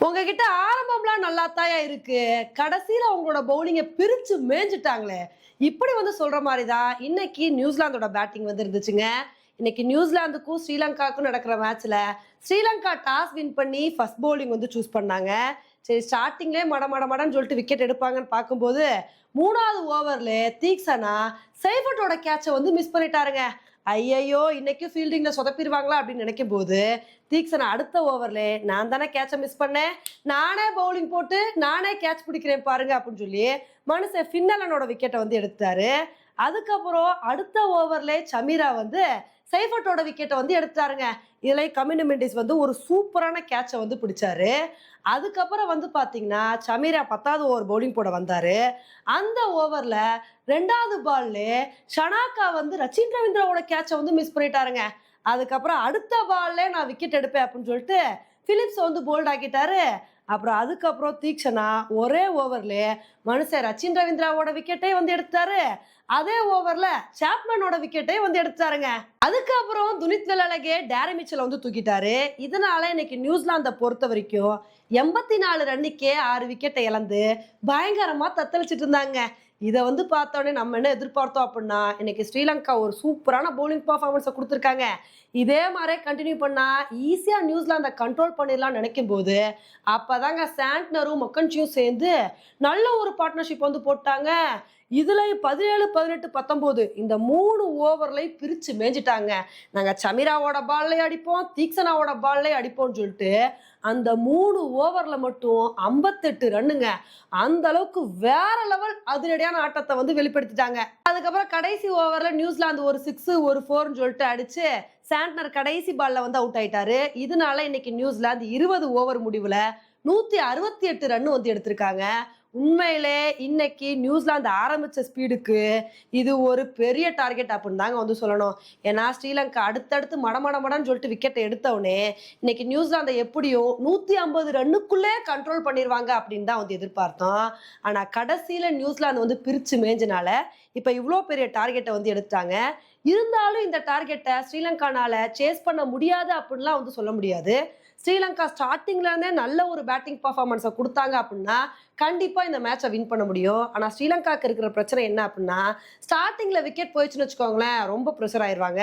உங்ககிட்ட ஆரம்பம்லாம் நல்லா தாயா இருக்கு. கடைசியில உங்களோட பவுலிங்க பிரிச்சு மேய்ஞ்சுட்டாங்களே! இப்படி சொல்ற மாரி தான் இன்னைக்கு நியூசிலாந்தோட பேட்டிங் இருந்துச்சுங்க. இன்னைக்கு நியூசிலாந்துக்கும் ஸ்ரீலங்காவுக்கும் நடக்கிற மேட்ச்ல ஸ்ரீலங்கா டாஸ் வின் பண்ணி ஃபர்ஸ்ட் பவுலிங் சூஸ் பண்ணாங்க. சரி ஸ்டார்ட்டிங்லயே மட மட மடன்னு சொல்லிட்டு விக்கெட் எடுப்பாங்கன்னு பார்க்கும்போது 3வது ஓவர்ல தீக்ஷனா சைஃபர்ட்டோட கேட்ச மிஸ் பண்ணிட்டாருங்க. ஐயையோ! இன்னைக்கும் ஃபீல்டிங்ல சொதப்பிருவாங்களா அப்படின்னு நினைக்கும் போது தீக்ஷனா அடுத்த ஓவர்ல நான் தானே கேட்ச மிஸ் பண்ணேன், நானே பவுலிங் போட்டு நானே கேட்ச் பிடிக்கிறேன் பாருங்க அப்படின்னு சொல்லி மனுஷன் ஃபின்னலனோட விக்கெட்டை எடுத்தாரு. அதுக்கப்புறம் அடுத்த ஓவர்ல சமீரா சைஃபர்ட்டோட விக்கெட்டை எடுத்தாருங்க. இதுல கமினு மெண்டிஸ் ஒரு சூப்பரான கேட்சை பிடிச்சாரு. அதுக்கப்புறம் பாத்தீங்கன்னா சமீரா 10வது ஓவர் பவுலிங் போட வந்தாரு. அந்த ஓவர்ல 2வது பால்ல ஷனாக்கா ரச்சின் ரவீந்திராவோட கேட்சை மிஸ் பண்ணிட்டாருங்க. அதுக்கப்புறம் அடுத்த பால்ல நான் விக்கெட் எடுப்பேன் அப்படின்னு சொல்லிட்டு பிலிப்ஸ் போல்ட் ஆக்கிட்டாரு. அப்புறம் அதுக்கப்புறம் தீக்ஷனா ஒரே ஓவர்ல மனுஷன் ரச்சின் ரவீந்திராவோட விக்கெட்டை எடுத்தாரு. அதே ஓவர்ல சாப்மனோட விக்கெட்டை எடுத்தாருங்க. அதுக்கப்புறம் துனித் வெல்லலகே டேரி மிச்சல் தூக்கிட்டாரு. இதனால இன்னைக்கு நியூசிலாந்தை பொறுத்த வரைக்கும் 84 ரன்னுக்கே 6 விக்கெட்டை இழந்து பயங்கரமா தத்தளிச்சிட்டு இருந்தாங்க. இதை பார்த்தோன்னே நம்ம என்ன எதிர்பார்த்தோம் அப்படின்னா இன்னைக்கு ஸ்ரீலங்கா ஒரு சூப்பரான பவுலிங் பர்ஃபார்மன்ஸை கொடுத்துருக்காங்க. இதே மாதிரி கண்டினியூ பண்ணா ஈஸியா நியூசிலாந்தை கண்ட்ரோல் பண்ணிடலாம் நினைக்கும் போது அப்பதாங்க சாண்ட்னரும் மொக்கன்சியும் சேர்ந்து நல்ல ஒரு பார்ட்னர்ஷிப் போட்டாங்க. இதுல 17, 18, 19 இந்த 3 ஓவர்ல பிரிச்சு மேய்ஞ்சிட்டாங்க. நாங்க சமீராவோட பால்லே அடிப்போம், தீக்ஷனாவோட பால்லே அடிப்போம்னு சொல்லிட்டு அந்த 3 ஓவர்ல மட்டும் 58 ரன்னுங்க. அந்த அளவுக்கு வேற லெவல் அதிரடியான ஆட்டத்தை வெளிப்படுத்திட்டாங்க. அதுக்கப்புறம் கடைசி ஓவர்ல நியூசிலாந்து ஒரு 6 ஒரு 4ன்னு சொல்லிட்டு அடிச்சு சாண்ட்னர் கடைசி பால்ல அவுட் ஆயிட்டாரு. இதனால இன்னைக்கு நியூசிலாந்து 20 ஓவர் முடிவுல 168 ரன் எடுத்திருக்காங்க. உண்மையிலே இன்னைக்கு நியூசிலாந்து ஆரம்பிச்ச ஸ்பீடுக்கு இது ஒரு பெரிய டார்கெட் அப்படின்னு தாங்க சொல்லணும். ஏன்னா ஸ்ரீலங்கா அடுத்தடுத்து மடமடமடன்னு சொல்லிட்டு விக்கெட்டை எடுத்தவுடனே இன்னைக்கு நியூசிலாந்தை எப்படியும் 150 ரன்னுக்குள்ளே கண்ட்ரோல் பண்ணிடுவாங்க அப்படின்னு தான் எதிர்பார்த்தோம். ஆனா கடைசியில நியூசிலாந்து பிரிச்சு மேய்ஞ்சனால இப்ப இவ்வளோ பெரிய டார்கெட்டை எடுத்தாங்க. இருந்தாலும் இந்த டார்கெட்டை ஸ்ரீலங்கானால சேஸ் பண்ண முடியாது அப்படின்லாம் சொல்ல முடியாது. ஸ்ரீலங்கா ஸ்டார்டிங்ல இருந்தே நல்ல ஒரு பேட்டிங் பர்ஃபார்மன்ஸை கொடுத்தாங்க அப்படின்னா கண்டிப்பா இந்த மேட்சை வின் பண்ண முடியும். ஆனா ஸ்ரீலங்காக்கு இருக்கிற பிரச்சனை என்ன அப்படின்னா ஸ்டார்டிங்ல விக்கெட் போயிடுச்சுன்னு வச்சுக்கோங்களேன், ரொம்ப ப்ரெஷர் ஆயிடுவாங்க.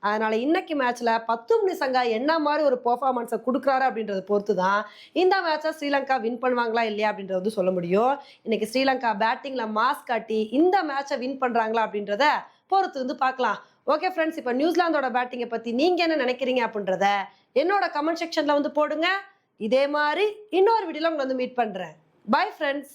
அதனால இன்னைக்கு மேட்ச்ல 10 மணி சங்கா என்ன மாதிரி ஒரு பர்ஃபார்மன்ஸை கொடுக்குறாரு அப்படின்றத பொறுத்து தான் இந்த மேட்சை ஸ்ரீலங்கா வின் பண்ணுவாங்களா இல்லையா அப்படின்றது சொல்ல முடியும். இன்னைக்கு ஸ்ரீலங்கா பேட்டிங்ல மாஸ் காட்டி இந்த மேட்சை வின் பண்றாங்களா அப்படின்றத பொறுத்து பார்க்கலாம். ஓகே ஃப்ரெண்ட்ஸ், இப்போ நியூசிலாந்தோட பேட்டிங்கை பத்தி நீங்க என்ன நினைக்கிறீங்க அப்படின்றத என்னோட கமெண்ட் செக்ஷன்ல போடுங்க. இதே மாதிரி இன்னொரு வீடியோல உங்களை மீட் பண்றேன். Bye friends.